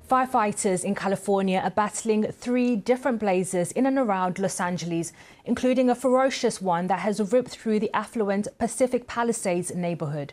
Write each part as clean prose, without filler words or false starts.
Firefighters in California are battling 3 different blazes in and around Los Angeles, including a ferocious one that has ripped through the affluent Pacific Palisades neighbourhood.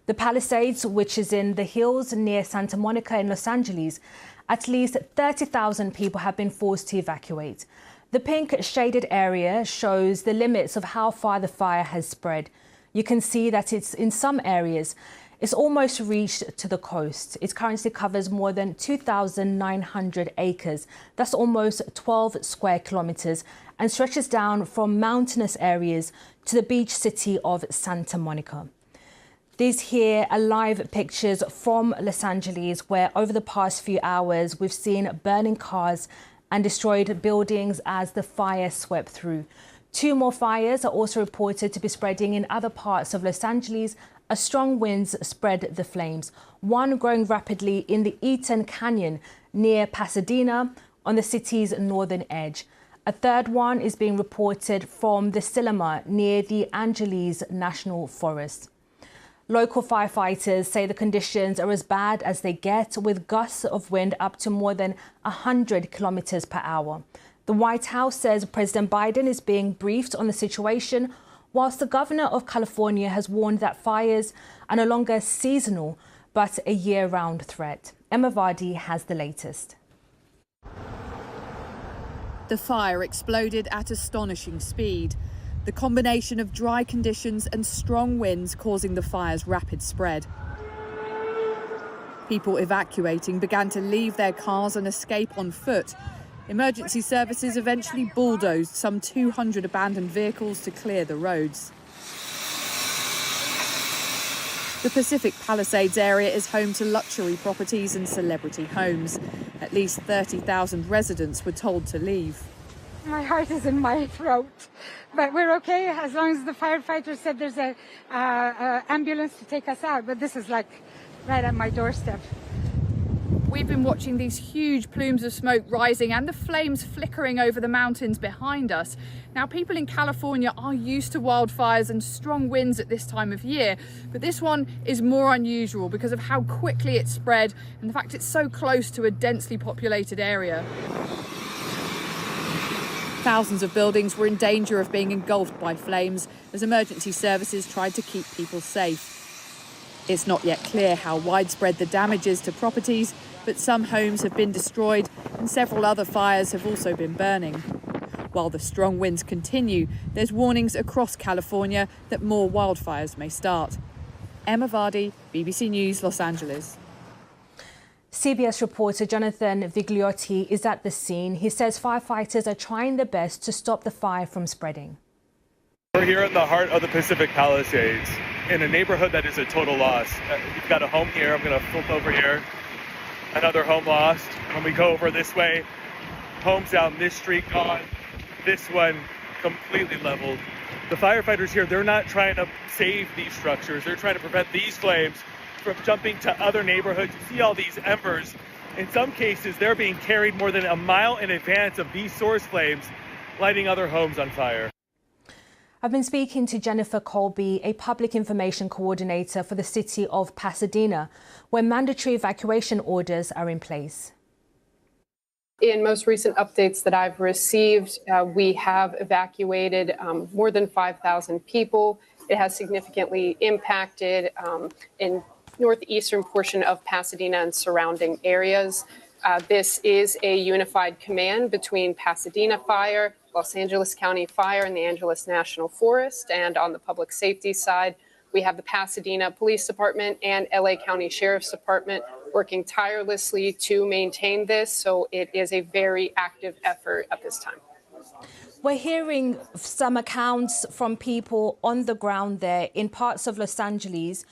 The Palisades, which is in the hills near Santa Monica in Los Angeles, at least 30,000 people have been forced to evacuate. The pink shaded area shows the limits of how far the fire has spread. You can see that it's in some areas. It's almost reached to the coast. It currently covers more than 2,900 acres. That's almost 12 square kilometers and stretches down from mountainous areas to the beach city of Santa Monica. These here are live pictures from Los Angeles, where over the past few hours we've seen burning cars and destroyed buildings as the fire swept through. 2 more fires are also reported to be spreading in other parts of Los Angeles as strong winds spread the flames. One growing rapidly in the Eaton Canyon near Pasadena on the city's northern edge. A third one is being reported from the Silema near the Angeles National Forest. Local firefighters say the conditions are as bad as they get, with gusts of wind up to more than 100 kilometers per hour. The White House says President Biden is being briefed on the situation, whilst the governor of California has warned that fires are no longer seasonal, but a year-round threat. Emma Vardy has the latest. The fire exploded at astonishing speed. The combination of dry conditions and strong winds causing the fire's rapid spread. People evacuating began to leave their cars and escape on foot. Emergency services eventually bulldozed some 200 abandoned vehicles to clear the roads. The Pacific Palisades area is home to luxury properties and celebrity homes. At least 30,000 residents were told to leave. My heart is in my throat, but we're okay as long as the firefighters said there's a ambulance to take us out. But this is like right at my doorstep. We've been watching these huge plumes of smoke rising and the flames flickering over the mountains behind us. Now, people in California are used to wildfires and strong winds at this time of year, but this one is more unusual because of how quickly it spread and the fact it's so close to a densely populated area. Thousands of buildings were in danger of being engulfed by flames as emergency services tried to keep people safe. It's not yet clear how widespread the damage is to properties, but some homes have been destroyed and several other fires have also been burning. While the strong winds continue, there's warnings across California that more wildfires may start. Emma Vardy, BBC News, Los Angeles. CBS reporter Jonathan Vigliotti is at the scene. He says firefighters are trying their best to stop the fire from spreading. We're here in the heart of the Pacific Palisades, in a neighborhood that is a total loss. We've got a home here. I'm going to flip over here. Another home lost. When we go over this way, homes down this street gone. This one completely leveled. The firefighters here, they're not trying to save these structures. They're trying to prevent these flames from jumping to other neighborhoods. You see all these embers. In some cases, they're being carried more than a mile in advance of these source flames, lighting other homes on fire. I've been speaking to Jennifer Colby, a public information coordinator for the city of Pasadena, where mandatory evacuation orders are in place. In most recent updates that I've received, we have evacuated more than 5,000 people. It has significantly impacted in northeastern portion of Pasadena and surrounding areas. This is a unified command between Pasadena Fire, Los Angeles County Fire, and the Angeles National Forest. And on the public safety side, we have the Pasadena Police Department and LA County Sheriff's Department working tirelessly to maintain this. So it is a very active effort at this time. We're hearing some accounts from people on the ground there in parts of Los Angeles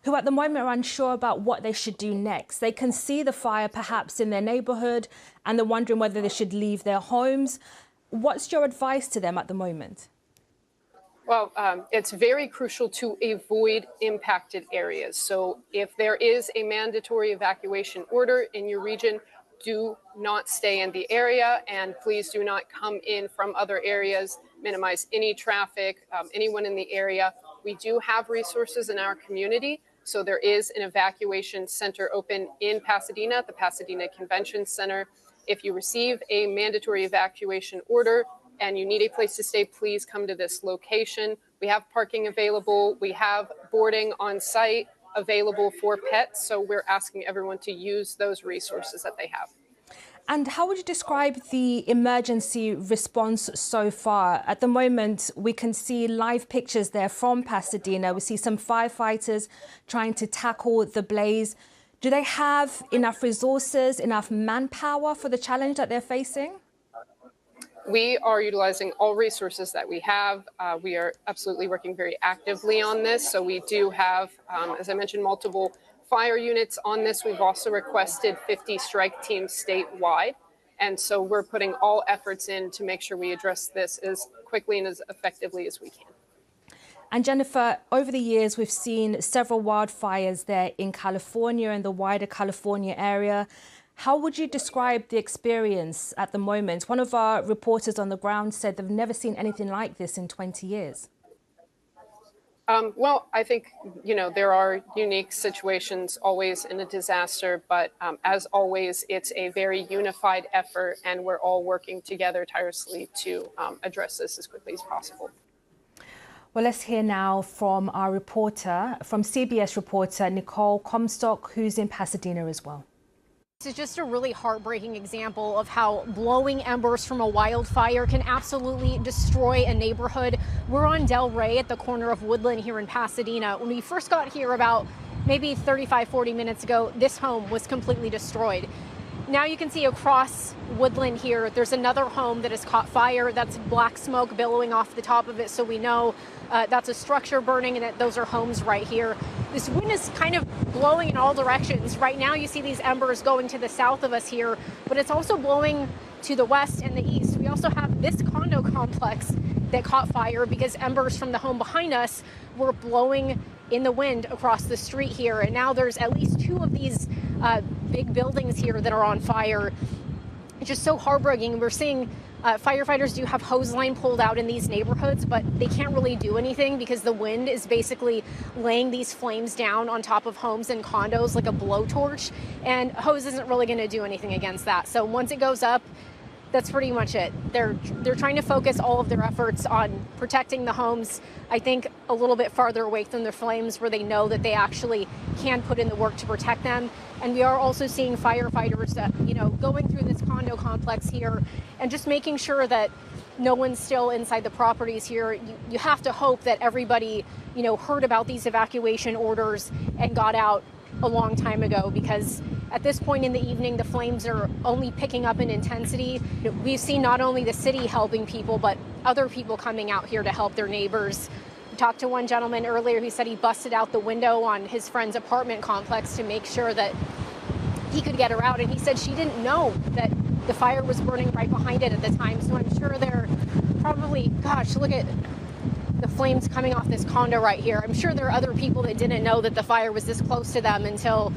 who at the moment are unsure about what they should do next. They can see the fire perhaps in their neighborhood and they're wondering whether they should leave their homes. What's your advice to them at the moment? Well, it's very crucial to avoid impacted areas. So if there is a mandatory evacuation order in your region, do not stay in the area and please do not come in from other areas. Minimize any traffic, anyone in the area. We do have resources in our community So there is an evacuation center open in Pasadena, at the Pasadena Convention Center. If you receive a mandatory evacuation order and you need a place to stay, please come to this location. We have parking available. We have boarding on site available for pets. So we're asking everyone to use those resources that they have. And how would you describe the emergency response so far? At the moment, we can see live pictures there from Pasadena. We see some firefighters trying to tackle the blaze. Do they have enough resources, enough manpower for the challenge that they're facing? We are utilizing all resources that we have. We are absolutely working very actively on this. So we do have, as I mentioned, multiple fire units on this. We've also requested 50 strike teams statewide. And so we're putting all efforts in to make sure we address this as quickly and as effectively as we can. And Jennifer, over the years, we've seen several wildfires there in California and the wider California area. How would you describe the experience at the moment? One of our reporters on the ground said they've never seen anything like this in 20 years. Well, I think, there are unique situations always in a disaster, but as always, it's a very unified effort, and we're all working together tirelessly to address this as quickly as possible. Well, let's hear now from our reporter, from CBS reporter Nicole Comstock, who's in Pasadena as well. This is just a really heartbreaking example of how blowing embers from a wildfire can absolutely destroy a neighborhood. We're on Del Rey at the corner of Woodland here in Pasadena. When we first got here about maybe 35-40 minutes ago, this home was completely destroyed. Now you can see across Woodland here, there's another home that has caught fire. That's black smoke billowing off the top of it, so we know that's a structure burning and that those are homes right here. This wind is kind of blowing in all directions. Right now you see these embers going to the south of us here, but it's also blowing to the west and the east. We also have this condo complex that caught fire because embers from the home behind us were blowing in the wind across the street here. And now there's at least two of these big buildings here that are on fire. It's just so heartbreaking. We're seeing firefighters do have hose line pulled out in these neighborhoods, but they can't really do anything because the wind is basically laying these flames down on top of homes and condos like a blowtorch, and hose isn't really going to do anything against that. So once it goes up, that's pretty much it. They're trying to focus all of their efforts on protecting the homes, I think a little bit farther away from the flames where they know that they actually can put in the work to protect them. And we are also seeing firefighters going through this condo complex here and just making sure that no one's still inside the properties here. You have to hope that everybody, heard about these evacuation orders and got out a long time ago, because at this point in the evening, the flames are only picking up in intensity. We've seen not only the city helping people, but other people coming out here to help their neighbors. We talked to one gentleman earlier who said he busted out the window on his friend's apartment complex to make sure that he could get her out. And he said she didn't know that the fire was burning right behind it at the time. So I'm sure they're probably, gosh, look at the flames coming off this condo right here. I'm sure there are other people that didn't know that the fire was this close to them until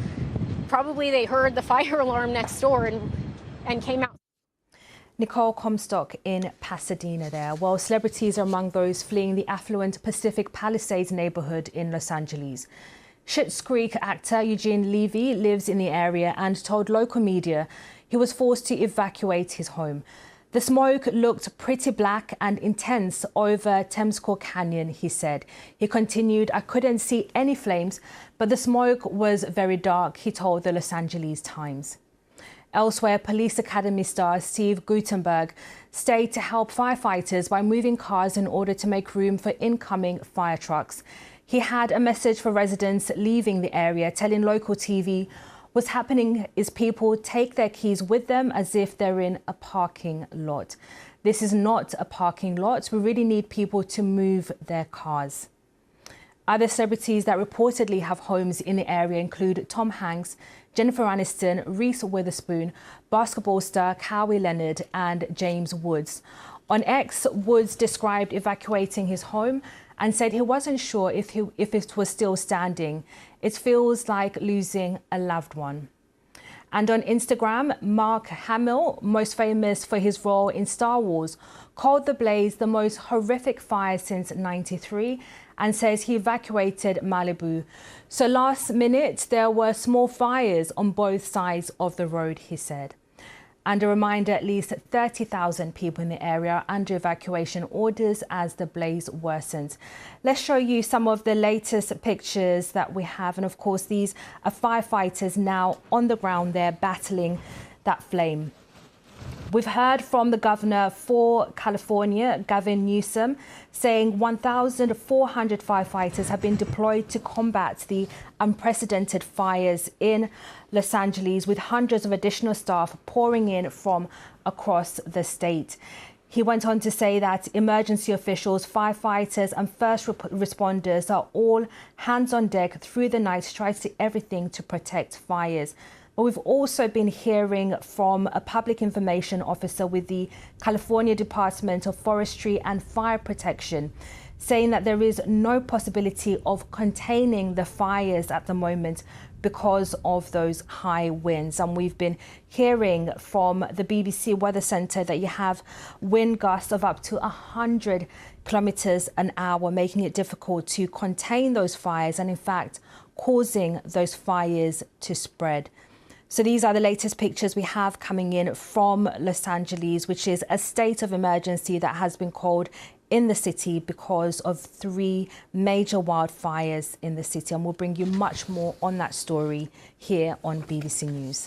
probably they heard the fire alarm next door and came out. Nicole Comstock in Pasadena there. Well, celebrities are among those fleeing the affluent Pacific Palisades neighborhood in Los Angeles. Schitt's Creek actor Eugene Levy lives in the area and told local media he was forced to evacuate his home. The smoke looked pretty black and intense over Temescal Canyon, he said. He continued, "I couldn't see any flames, but the smoke was very dark," he told the Los Angeles Times. Elsewhere, Police Academy star Steve Guttenberg stayed to help firefighters by moving cars in order to make room for incoming fire trucks. He had a message for residents leaving the area, telling local TV, "What's happening is people take their keys with them as if they're in a parking lot. This is not a parking lot. We really need people to move their cars." Other celebrities that reportedly have homes in the area include Tom Hanks, Jennifer Aniston, Reese Witherspoon, basketball star Kawhi Leonard and James Woods. On X, Woods described evacuating his home and said he wasn't sure if it was still standing. "It feels like losing a loved one." And on Instagram, Mark Hamill, most famous for his role in Star Wars, called the blaze the most horrific fire since '93 and says he evacuated Malibu. So last minute, there were small fires on both sides of the road, he said. And a reminder, at least 30,000 people in the area are under evacuation orders as the blaze worsens. Let's show you some of the latest pictures that we have. And of course, these are firefighters now on the ground there battling that flame. We've heard from the governor for California, Gavin Newsom, saying 1,400 firefighters have been deployed to combat the unprecedented fires in Los Angeles, with hundreds of additional staff pouring in from across the state. He went on to say that emergency officials, firefighters and first responders are all hands on deck through the night to try to do everything to protect fires. But we've also been hearing from a public information officer with the California Department of Forestry and Fire Protection, saying that there is no possibility of containing the fires at the moment because of those high winds. And we've been hearing from the BBC Weather Centre that you have wind gusts of up to 100 kilometres an hour, making it difficult to contain those fires and in fact causing those fires to spread. So these are the latest pictures we have coming in from Los Angeles, which is a state of emergency that has been called in the city because of 3 major wildfires in the city. And we'll bring you much more on that story here on BBC News.